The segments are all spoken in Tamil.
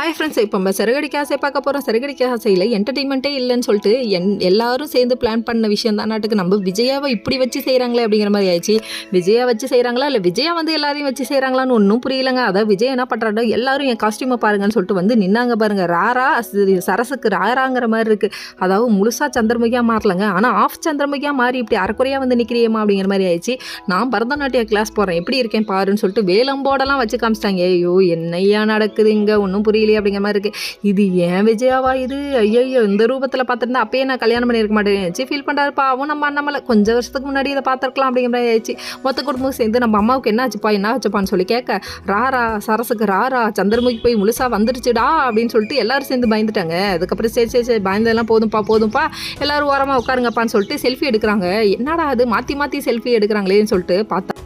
ஹாய் ஃப்ரெண்ட்ஸ், இப்போ நம்ம சிறகடிக்க ஆசை பார்க்க போகிறோம். சிறகடிக்க ஆசையில் என்டர்டெயின்மெண்ட்டே இல்லைன்னு சொல்லிட்டு எல்லாரும் சேர்ந்து பிளான் பண்ண விஷயம் தான் நாட்டுக்கு. நம்ம விஜயாவை இப்படி வச்சு செய்கிறாங்களே அப்படிங்கிற மாதிரி ஆயிடுச்சு. விஜயா வச்சு செய்கிறாங்களா இல்லை விஜயா வந்து எல்லாரையும் வச்சு செய்கிறாங்களான்னு ஒன்றும் புரியலங்க. அதாவது விஜய் என்ன பண்ணுறாங்க, எல்லாரும் என் காஸ்டியூமை பாருங்கன்னு சொல்லிட்டு வந்து நின்னாங்க பாருங்க. ராரா சரசுக்கு ராராங்கிற மாதிரி இருக்குது. அதாவது முழுசாக சந்திரமுகியாக மாறலங்க, ஆனால் ஆஃப் சந்திரமுகியாக மாறி இப்படி அரைக்குறையாக வந்து நிற்கிறியம்மா அப்படிங்கிற மாதிரி ஆயிடுச்சு. நான் பரதநாட்டிய கிளாஸ் போகிறேன், எப்படி இருக்கேன் பாருன்னு சொல்லிட்டு வேலம்போடெல்லாம் வச்சு காமிச்சிட்டாங்க. ஐயோ என்னையா நடக்குது இங்கே, ஒன்றும் புரியலையே அப்படிங்கிற மாதிரி இருக்குது. இது ஏன் விஜயாவா இது? ஐயோ இந்த ரூபத்தில் பார்த்துருந்தா அப்பயே நான் கல்யாணம் பண்ணியிருக்க மாட்டேன் ஃபீல் பண்ணுறாரு. பாவம் நம்ம அண்ணாமலை கொஞ்சம் வருஷத்துக்கு முன்னாடி இதை பார்த்துருக்கலாம் அப்படிங்கிற மாதிரி ஆயிடுச்சு. மொத்த குடும்பம் சேர்ந்து நம்ம அம்மாவுக்கு என்ன ஆச்சுப்பா என்ன ஆச்சுப்பான்னு சொல்லி கேட்க, ராரா சரசுக்கு ராரா சந்திரமுகி போய் முழுசாக வந்துருச்சுடா அப்படின்னு சொல்லிட்டு எல்லாரும் சேர்ந்து பயந்துட்டாங்க. அதுக்கப்புறம் சரி சரி சரி பயந்ததெல்லாம் போதும்ப்பா எல்லாரும் ஓரமாக உட்காருங்கப்பான்னு சொல்லிட்டு செல்ஃபி எடுக்கிறாங்க. என்னடா அது மாற்றி செல்ஃபி எடுக்கிறாங்களேன்னு சொல்லிட்டு பார்த்தா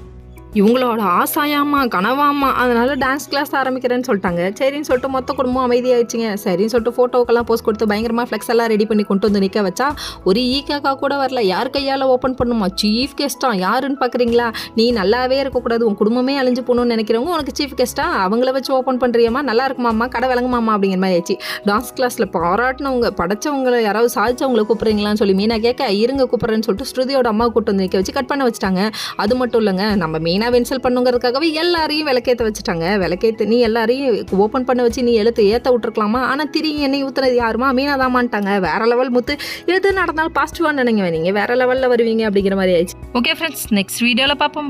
இவங்களோட ஆசாயாமா கனவாமா, அதனால டான்ஸ் கிளாஸ் ஆரம்பிக்கிறேன்னு சொல்லிட்டாங்க. சரின்னு சொல்லிட்டு மொத்த குடும்பம் அமைதியாகிடுச்சிங்க. சரின்னு சொல்லிட்டு ஃபோட்டோக்கெல்லாம் போஸ்ட் கொடுத்து பயங்கரமாக ஃப்ளெக்ஸ் எல்லாம் ரெடி பண்ணி கொண்டு வந்து நிற்க வச்சா ஒரு ஈக்காக்கா கூட வரல. யார் கையால் ஓப்பன் பண்ணுமா? சீஃப் கெஸ்ட்டா யாருன்னு பார்க்குறீங்களா? நீ நல்லாவே இருக்கக்கூடாது, உன் குடும்பமே அழிஞ்சு போகணும்னு நினைக்கிறவங்க உனக்கு சீஃப் கெஸ்ட்டா அவங்கள வச்சு ஓப்பன் பண்ணுறியம்மா, நல்லா இருக்குமாம்மா, கடை விளங்குமாம்மா அப்படிங்கிற மாதிரி ஆயிடுச்சு. டான்ஸ் கிளாஸில் பாராட்டினவங்க படைச்சவங்களை யாராவது சாதிச்சவங்களை கூப்பிட்றீங்களான்னு சொல்லி மீனா கேட்க, இருங்க கூப்பிட்றேன்னு சொல்லிட்டு ஸ்ருதியோட அம்மா கூட்டு வந்து நிற்க வச்சு கட் பண்ண வச்சுட்டாங்க. அது மட்டும் இல்லைங்க, நம்ம மீனா வென்சல் பண்ணுங்கிறதுக்காகவே எல்லாரையும் விளக்கேற்ற வச்சுட்டாங்க. விளக்கேற்று நீ எல்லாரையும் ஓப்பன் பண்ண வச்சு நீ எழுத்து ஏற்ற விட்டுருக்கலாமா, ஆனால் திரியும் எண்ணெய் ஊற்றுனது யாருமா? மீனாதாமான்ட்டாங்க. வேற லெவல் முத்து, எது நடந்தாலும் பாசிட்டிவாக நினைங்க, நீங்கள் வேற லெவலில் வருவீங்க அப்படிங்கிற மாதிரி ஆயிடுச்சு. ஓகே ஃப்ரெண்ட்ஸ், நெக்ஸ்ட் வீடியோவில் பார்ப்போம்.